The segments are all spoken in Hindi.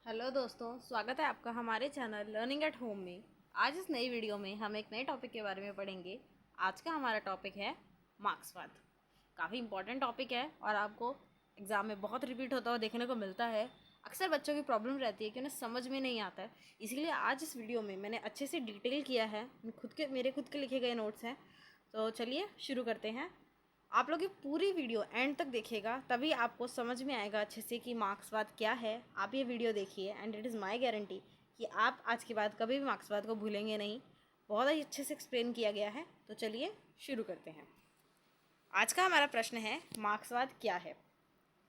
हेलो दोस्तों, स्वागत है आपका हमारे चैनल लर्निंग एट होम में। आज इस नई वीडियो में हम एक नए टॉपिक के बारे में पढ़ेंगे। आज का हमारा टॉपिक है मार्क्सवाद। काफ़ी इंपॉर्टेंट टॉपिक है और आपको एग्ज़ाम में बहुत रिपीट होता हुआ देखने को मिलता है। अक्सर बच्चों की प्रॉब्लम रहती है कि उन्हें समझ में नहीं आता है, इसीलिए आज इस वीडियो में मैंने अच्छे से डिटेल किया है। मेरे खुद के लिखे गए नोट्स हैं। तो चलिए शुरू करते हैं। आप लोग ये पूरी वीडियो एंड तक देखिएगा, तभी आपको समझ में आएगा अच्छे से कि मार्क्सवाद क्या है। आप ये वीडियो देखिए and it is my guarantee कि आप आज के बाद कभी भी मार्क्सवाद को भूलेंगे नहीं। बहुत ही अच्छे से एक्सप्लेन किया गया है। तो चलिए शुरू करते हैं। आज का हमारा प्रश्न है, मार्क्सवाद क्या है।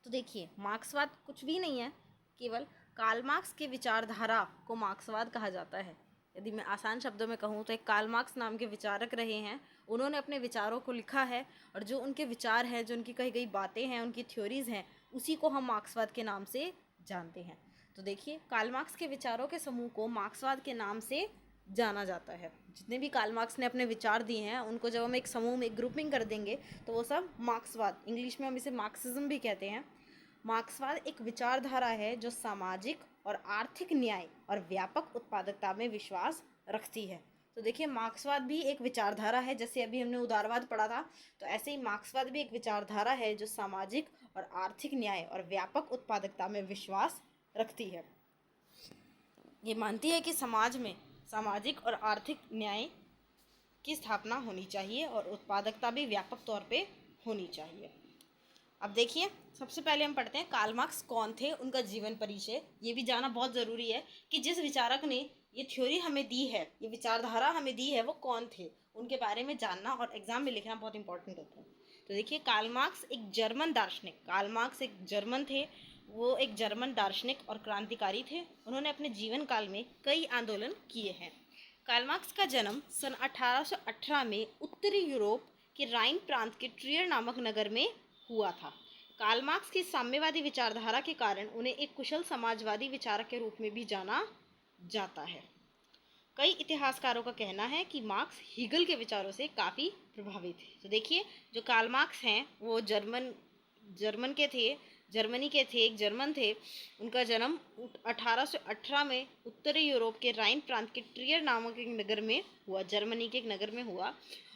तो देखिए, मार्क्सवाद कुछ भी नहीं है, केवल कार्ल मार्क्स की विचारधारा को मार्क्सवाद कहा जाता है। यदि मैं आसान शब्दों में कहूँ तो एक कार्ल मार्क्स नाम के विचारक रहे हैं। उन्होंने अपने विचारों को लिखा है और जो उनके विचार हैं, जो उनकी कही गई बातें हैं, उनकी थ्योरीज़ हैं, उसी को हम मार्क्सवाद के नाम से जानते हैं। तो देखिए, कार्ल मार्क्स के विचारों के समूह को मार्क्सवाद के नाम से जाना जाता है। जितने भी कार्ल मार्क्स ने अपने विचार दिए हैं, उनको जब हम एक समूह में ग्रुपिंग कर देंगे तो वो सब मार्क्सवाद, इंग्लिश में हम इसे मार्क्सिज्म भी कहते हैं। मार्क्सवाद एक विचारधारा है जो सामाजिक और आर्थिक न्याय और व्यापक उत्पादकता में विश्वास रखती है। तो देखिए, मार्क्सवाद भी एक विचारधारा है। जैसे अभी हमने उदारवाद पढ़ा था, तो ऐसे ही मार्क्सवाद भी एक विचारधारा है जो सामाजिक और आर्थिक न्याय और व्यापक उत्पादकता में विश्वास रखती है। ये मानती है कि समाज में सामाजिक और आर्थिक न्याय की स्थापना होनी चाहिए और उत्पादकता भी व्यापक तौर पे होनी चाहिए। अब देखिए, सबसे पहले हम पढ़ते हैं कार्ल मार्क्स कौन थे, उनका जीवन परिचय। ये भी जानना बहुत ज़रूरी है कि जिस विचारक ने ये थ्योरी हमें दी है, ये विचारधारा हमें दी है, वो कौन थे, उनके बारे में जानना और एग्जाम में लिखना बहुत इंपॉर्टेंट होता है। तो देखिए, कार्ल मार्क्स एक जर्मन दार्शनिक, कार्ल मार्क्स एक जर्मन थे। वो एक जर्मन दार्शनिक और क्रांतिकारी थे। उन्होंने अपने जीवन काल में कई आंदोलन किए हैं। कार्ल मार्क्स का जन्म सन 1818 में उत्तरी यूरोप के राइन प्रांत के ट्रियर नामक नगर में हुआ था। कार्ल मार्क्स की साम्यवादी विचारधारा के कारण उन्हें एक कुशल समाजवादी विचारक के रूप में भी जाना जाता है। कई इतिहासकारों का कहना है कि मार्क्स हीगल के विचारों से काफ़ी प्रभावित थे। तो देखिए, जो कार्ल मार्क्स हैं वो जर्मन के थे, जर्मनी के थे, एक जर्मन थे। उनका जन्म 1818 में उत्तरी यूरोप के राइन प्रांत के ट्रियर नामक एक नगर में हुआ, जर्मनी के एक नगर में हुआ।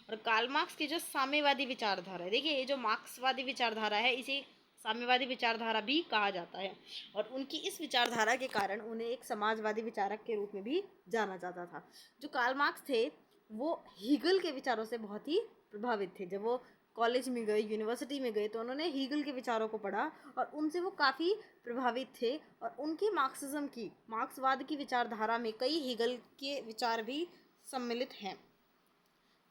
और कार्ल मार्क्स की जो साम्यवादी विचारधारा है, देखिए ये जो मार्क्सवादी विचारधारा है, इसे साम्यवादी विचारधारा भी कहा जाता है। और उनकी इस विचारधारा के कारण उन्हें एक समाजवादी विचारक के रूप में भी जाना जाता था। जो कार्ल मार्क्स थे वो हीगल के विचारों से बहुत ही प्रभावित थे। जब वो कॉलेज में गए, यूनिवर्सिटी में गए, तो उन्होंने हीगल के विचारों को पढ़ा और उनसे वो काफ़ी प्रभावित थे। और उनकी मार्क्सिज्म की, मार्क्सवाद की विचारधारा में कई हीगल के विचार भी सम्मिलित हैं।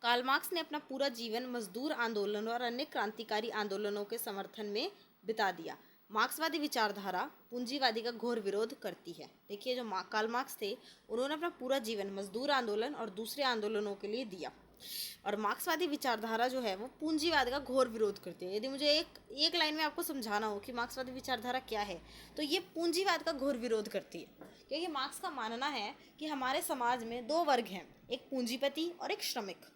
कार्ल मार्क्स ने अपना पूरा जीवन मजदूर आंदोलन और अन्य क्रांतिकारी आंदोलनों के समर्थन में बिता दिया। मार्क्सवादी विचारधारा पूंजीवादी का घोर विरोध करती है। देखिए, जो कार्ल मार्क्स थे, उन्होंने अपना पूरा जीवन मजदूर आंदोलन और दूसरे आंदोलनों के लिए दिया। और मार्क्सवादी विचारधारा जो है वो पूंजीवाद का घोर विरोध करती है। यदि मुझे एक लाइन में आपको समझाना हो कि मार्क्सवादी विचारधारा क्या है, तो ये पूंजीवाद का घोर विरोध करती है। क्योंकि मार्क्स का मानना है कि हमारे समाज में दो वर्ग हैं, एक पूंजीपति और एक श्रमिक।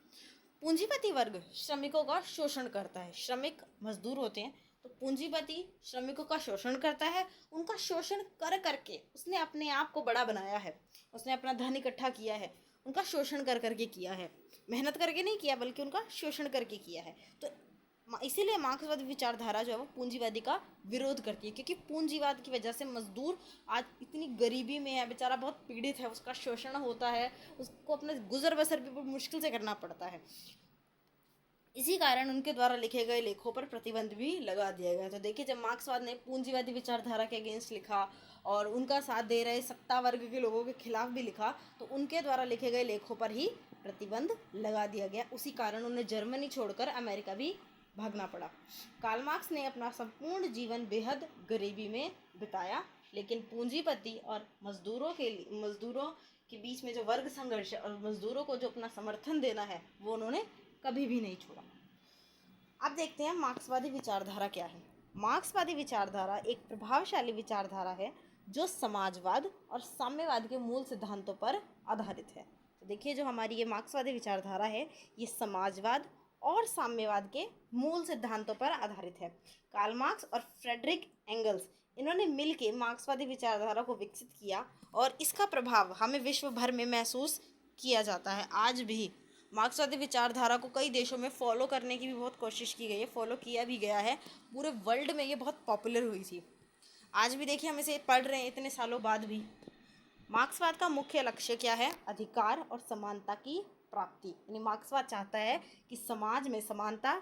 पूंजीपति वर्ग श्रमिकों का शोषण करता है। श्रमिक मजदूर होते हैं, तो पूंजीपति श्रमिकों का शोषण करता है। उनका शोषण कर करके उसने अपने आप को बड़ा बनाया है, उसने अपना धन इकट्ठा किया है। उनका शोषण कर करके किया है, मेहनत करके नहीं किया, बल्कि उनका शोषण करके किया है। तो इसीलिए मार्क्सवादी विचारधारा जो है वो पूंजीवादी का विरोध करती है। क्योंकि पूंजीवाद की वजह से मजदूर आज इतनी गरीबी में है, बेचारा बहुत पीड़ित है, उसका शोषण होता है, उसको अपने गुजर बसर भी बहुत मुश्किल से करना पड़ता है। इसी कारण उनके द्वारा लिखे गए लेखों पर प्रतिबंध भी लगा दिया गया। तो देखिए, जब मार्क्सवाद ने पूंजीवादी विचारधारा के अगेंस्ट लिखा और उनका साथ दे रहे सत्ता वर्ग के लोगों के खिलाफ भी लिखा, तो उनके द्वारा लिखे गए लेखों पर ही प्रतिबंध लगा दिया गया। उसी कारण उन्हें जर्मनी छोड़कर अमेरिका भी भागना पड़ा। कार्ल मार्क्स ने अपना संपूर्ण जीवन बेहद गरीबी में बिताया, लेकिन पूंजीपति और मजदूरों के बीच में जो वर्ग संघर्ष और मजदूरों को जो अपना समर्थन देना है, वो उन्होंने कभी भी नहीं छोड़ा। अब देखते हैं मार्क्सवादी विचारधारा क्या है। मार्क्सवादी विचारधारा एक प्रभावशाली विचारधारा है जो समाजवाद और साम्यवाद के मूल सिद्धांतों पर आधारित है। तो देखिए, जो हमारी ये मार्क्सवादी विचारधारा है, ये समाजवाद और साम्यवाद के मूल सिद्धांतों पर आधारित है। कार्ल मार्क्स और फ्रेडरिक एंगल्स इन्होंने मिलके मार्क्सवादी विचारधारा को विकसित किया और इसका प्रभाव हमें विश्व भर में महसूस किया जाता है। आज भी मार्क्सवादी विचारधारा को कई देशों में फॉलो करने की भी बहुत कोशिश की गई है, फॉलो किया भी गया है। पूरे वर्ल्ड में ये बहुत पॉपुलर हुई थी। आज भी देखिए हम इसे पढ़ रहे हैं इतने सालों बाद भी। मार्क्सवाद का मुख्य लक्ष्य क्या है? अधिकार और समानता की प्राप्ति। यानी मार्क्सवाद चाहता है कि समाज में समानता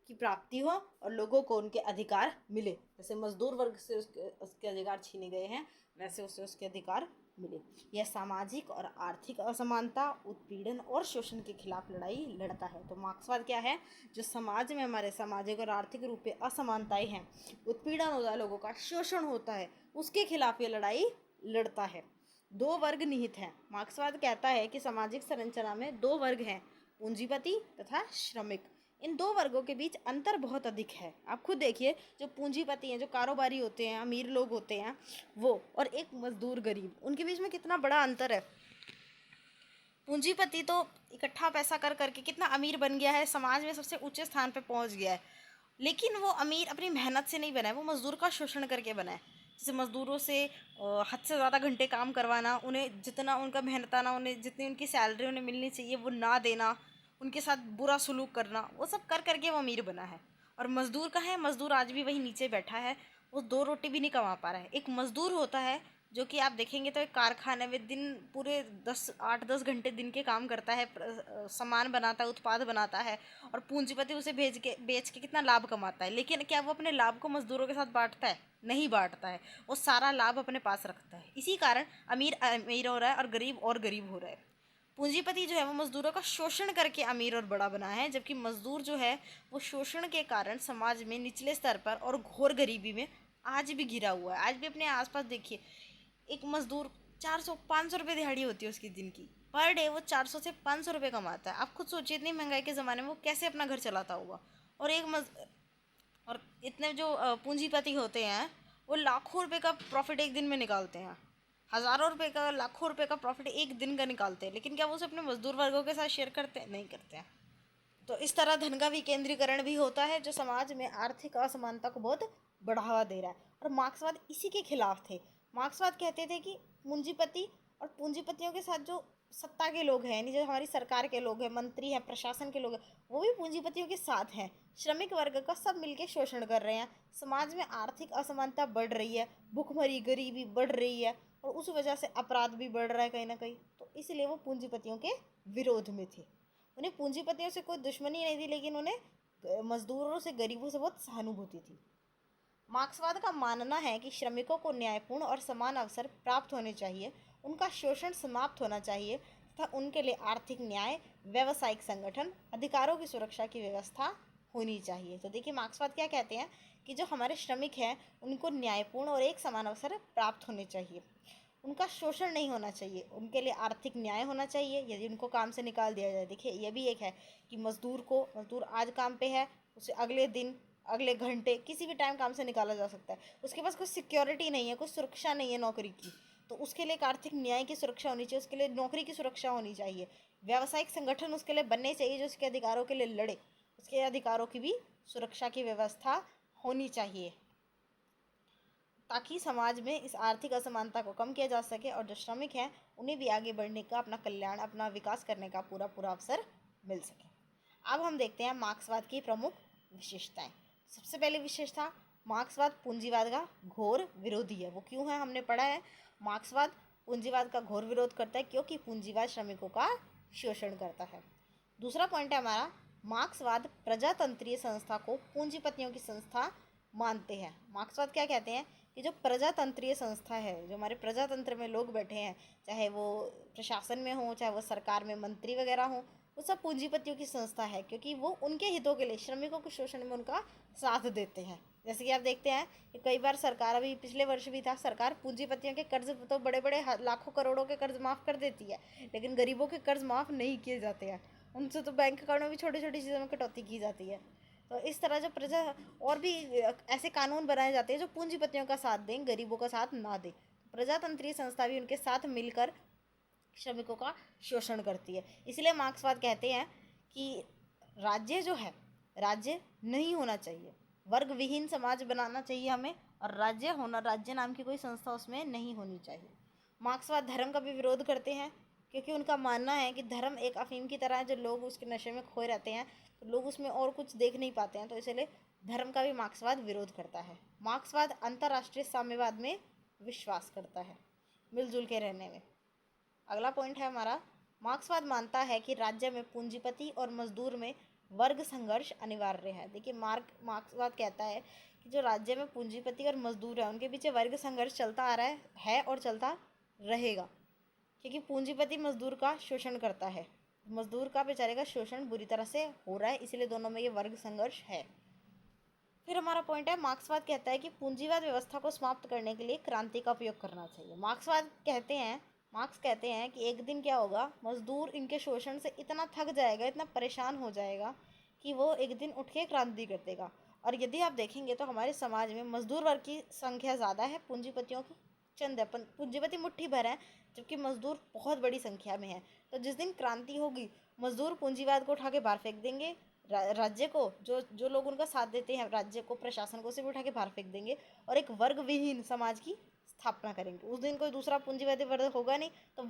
की प्राप्ति हो और लोगों को उनके अधिकार मिले। जैसे मजदूर वर्ग से उसके अधिकार छीने गए हैं, वैसे उसे उसके अधिकार मिले। यह सामाजिक और आर्थिक असमानता, उत्पीड़न और शोषण के खिलाफ लड़ाई लड़ता है। तो मार्क्सवाद क्या है? जो समाज में हमारे सामाजिक और आर्थिक रूप से असमानताएं हैं, उत्पीड़न होता है, लोगों का शोषण होता है, उसके खिलाफ ये लड़ाई लड़ता है। दो वर्ग निहित हैं। मार्क्सवाद कहता है कि सामाजिक संरचना में दो वर्ग हैं, पूंजीपति तथा श्रमिक। इन दो वर्गों के बीच अंतर बहुत अधिक है। आप खुद देखिए, जो पूंजीपति हैं, जो कारोबारी होते हैं, अमीर लोग होते हैं वो, और एक मजदूर गरीब, उनके बीच में कितना बड़ा अंतर है। पूंजीपति तो इकट्ठा पैसा कर करके कितना अमीर बन गया है, समाज में सबसे ऊंचे स्थान पे पहुंच गया है। लेकिन वो अमीर अपनी मेहनत से नहीं बना है, वो मजदूर का शोषण करके बना है। जैसे मजदूरों से हद से ज़्यादा घंटे काम करवाना, उन्हें जितना उनका मेहनताना, उन्हें जितनी उनकी सैलरी उन्हें मिलनी चाहिए वो ना देना, उनके साथ बुरा सलूक करना, वो सब कर करके वो अमीर बना है। और मज़दूर का है, मज़दूर आज भी वही नीचे बैठा है, वो दो रोटी भी नहीं कमा पा रहा है। एक मज़दूर होता है जो कि आप देखेंगे तो एक कारखाने में दिन पूरे 8-10 घंटे दिन के काम करता है, सामान बनाता है, उत्पाद बनाता है, और पूंजीपति उसे बेच के कितना लाभ कमाता है। लेकिन क्या वो अपने लाभ को मजदूरों के साथ बांटता है? नहीं बांटता है, वो सारा लाभ अपने पास रखता है। इसी कारण अमीर अमीर हो रहा है और गरीब हो रहा है। पूंजीपति जो है वो मजदूरों का शोषण करके अमीर और बड़ा बना है, जबकि मजदूर जो है वो शोषण के कारण समाज में निचले स्तर पर और घोर गरीबी में आज भी घिरा हुआ है। आज भी अपने आसपास देखिए, एक मजदूर 400-500 रुपये दिहाड़ी होती है उसकी दिन की, पर डे वो 400 से 500 रुपये कमाता है। आप खुद सोचिए, इतनी महंगाई के ज़माने में वो कैसे अपना घर चलाता होगा। और और इतने जो पूंजीपति होते हैं वो लाखों रुपए का प्रॉफिट एक दिन में निकालते हैं, हज़ारों रुपए का, लाखों रुपए का प्रॉफिट एक दिन का निकालते हैं। लेकिन क्या वो उसे अपने मजदूर वर्गों के साथ शेयर करते हैं? नहीं करते हैं। तो इस तरह धन का विकेंद्रीकरण भी होता है, जो समाज में आर्थिक असमानता को बहुत बढ़ावा दे रहा है। और मार्क्सवाद इसी के खिलाफ थे। मार्क्सवाद कहते थे कि पूंजीपति और पूंजीपतियों के साथ जो सत्ता के लोग हैं, यानी जो हमारी सरकार के लोग हैं, मंत्री हैं, प्रशासन के लोग हैं, वो भी पूंजीपतियों के साथ हैं। श्रमिक वर्ग का सब मिलके शोषण कर रहे हैं। समाज में आर्थिक असमानता बढ़ रही है, भुखमरी, गरीबी बढ़ रही है, और उस वजह से अपराध भी बढ़ रहा है कहीं ना कहीं। तो इसलिए वो पूंजीपतियों के विरोध में थे। उन्हें पूंजीपतियों से कोई दुश्मनी नहीं थी, लेकिन उन्हें मजदूरों से, गरीबों से बहुत सहानुभूति थी। मार्क्सवाद का मानना है कि श्रमिकों को न्यायपूर्ण और समान अवसर प्राप्त होने चाहिए, उनका शोषण समाप्त होना चाहिए तथा उनके लिए आर्थिक न्याय, व्यावसायिक संगठन, अधिकारों की सुरक्षा की व्यवस्था होनी चाहिए। तो देखिए, मार्क्सवाद क्या कहते हैं कि जो हमारे श्रमिक हैं उनको न्यायपूर्ण और एक समान अवसर प्राप्त होने चाहिए, उनका शोषण नहीं होना चाहिए, उनके लिए आर्थिक न्याय होना चाहिए यदि उनको काम से निकाल दिया जाए। देखिए, ये भी एक है कि मजदूर आज काम पे है, उसे अगले दिन, अगले घंटे, किसी भी टाइम काम से निकाला जा सकता है। उसके पास कोई सिक्योरिटी नहीं है, कोई सुरक्षा नहीं है नौकरी की। तो उसके लिए एक आर्थिक न्याय की सुरक्षा होनी चाहिए, उसके लिए नौकरी की सुरक्षा होनी चाहिए। व्यावसायिक संगठन उसके लिए बनने चाहिए जो उसके अधिकारों के लिए लड़े, उसके अधिकारों की भी सुरक्षा की व्यवस्था होनी चाहिए, ताकि समाज में इस आर्थिक असमानता को कम किया जा सके और जो श्रमिक हैं उन्हें भी आगे बढ़ने का, अपना कल्याण, अपना विकास करने का पूरा पूरा अवसर मिल सके। अब हम देखते हैं मार्क्सवाद की प्रमुख विशेषताएं। सबसे पहली विशेषता, मार्क्सवाद पूंजीवाद का घोर विरोधी है। वो क्यों है, हमने पढ़ा है। मार्क्सवाद पूंजीवाद का घोर विरोध करता है क्योंकि पूंजीवाद श्रमिकों का शोषण करता है। दूसरा पॉइंट है हमारा, मार्क्सवाद प्रजातंत्रीय संस्था को पूंजीपतियों की संस्था मानते हैं। मार्क्सवाद क्या कहते हैं कि जो प्रजातंत्रीय संस्था है, जो हमारे प्रजातंत्र में लोग बैठे हैं, चाहे वो प्रशासन में हो, चाहे वो सरकार में मंत्री वगैरह हो, वो सब पूंजीपतियों की संस्था है, क्योंकि वो उनके हितों के लिए, श्रमिकों के शोषण में उनका साथ देते हैं। जैसे कि आप देखते हैं कि कई बार सरकार, अभी पिछले वर्ष भी था, सरकार पूंजीपतियों के कर्ज, तो बड़े बड़े लाखों करोड़ों के कर्ज माफ़ कर देती है, लेकिन गरीबों के कर्ज माफ़ नहीं किए जाते हैं। उनसे तो बैंक अकाउंट में भी छोटी छोटी चीज़ों में कटौती की जाती है। तो इस तरह जो और भी ऐसे कानून बनाए जाते हैं जो पूंजीपतियों का साथ दें, गरीबों का साथ ना दें। प्रजातंत्रीय संस्था भी उनके साथ मिलकर श्रमिकों का शोषण करती है। इसलिए मार्क्सवाद कहते हैं कि राज्य जो है, राज्य नहीं होना चाहिए, वर्ग विहीन समाज बनाना चाहिए हमें, और राज्य नाम की कोई संस्था उसमें नहीं होनी चाहिए। मार्क्सवाद धर्म का भी विरोध करते हैं, क्योंकि उनका मानना है कि धर्म एक अफीम की तरह है, जो लोग उसके नशे में खोए रहते हैं तो लोग उसमें और कुछ देख नहीं पाते हैं, तो इसलिए धर्म का भी मार्क्सवाद विरोध करता है। मार्क्सवाद अंतर्राष्ट्रीय साम्यवाद में विश्वास करता है, मिलजुल के रहने में। अगला पॉइंट है हमारा, मार्क्सवाद मानता है कि राज्य में पूंजीपति और मजदूर में वर्ग संघर्ष अनिवार्य है। देखिए, मार्क्सवाद कहता है कि जो राज्य में पूंजीपति और मजदूर है उनके पीछे वर्ग संघर्ष चलता आ रहा है और चलता रहेगा, क्योंकि पूंजीपति मजदूर का शोषण करता है, मजदूर का बेचारे का शोषण बुरी तरह से हो रहा है, इसलिए दोनों में ये वर्ग संघर्ष है। फिर हमारा पॉइंट है, मार्क्सवाद कहता है कि पूंजीवाद व्यवस्था को समाप्त करने के लिए क्रांति का उपयोग करना चाहिए। मार्क्स कहते हैं कि एक दिन क्या होगा, मजदूर इनके शोषण से इतना थक जाएगा, इतना परेशान हो जाएगा कि वो एक दिन उठ के क्रांति कर देगा। और यदि आप देखेंगे तो हमारे समाज में मजदूर वर्ग की संख्या ज़्यादा है, पूंजीपतियों की चंद है, पूंजीपति मुट्ठी भर है, जबकि मजदूर बहुत बड़ी संख्या में है। तो जिस दिन क्रांति होगी, मजदूर पूंजीवाद को उठा के बाहर फेंक देंगे, राज्य को जो लोग उनका साथ देते हैं, राज्य को, प्रशासन को, सिर्फ उठा के बाहर फेंक देंगे और एक वर्ग विहीन समाज की स्थापना करेंगे। उस दिन कोई दूसरा पूंजीवादी वर्ग होगा नहीं, तो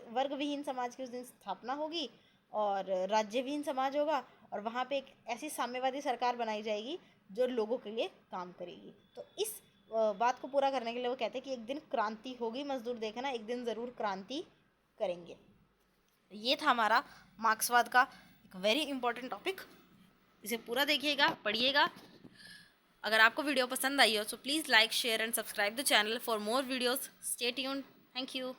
वर्ग विहीन समाज की उस दिन स्थापना होगी और राज्य विहीन समाज होगा, और वहाँ पे एक ऐसी साम्यवादी सरकार बनाई जाएगी जो लोगों के लिए काम करेगी। तो इस बात को पूरा करने के लिए वो कहते हैं कि एक दिन क्रांति होगी, मजदूर देखना एक दिन ज़रूर क्रांति करेंगे। ये था हमारा मार्क्सवाद का एक वेरी इंपॉर्टेंट टॉपिक। इसे पूरा देखिएगा, पढ़िएगा। अगर आपको वीडियो पसंद आई हो तो please like, share and subscribe the channel for more videos. Stay tuned. Thank you.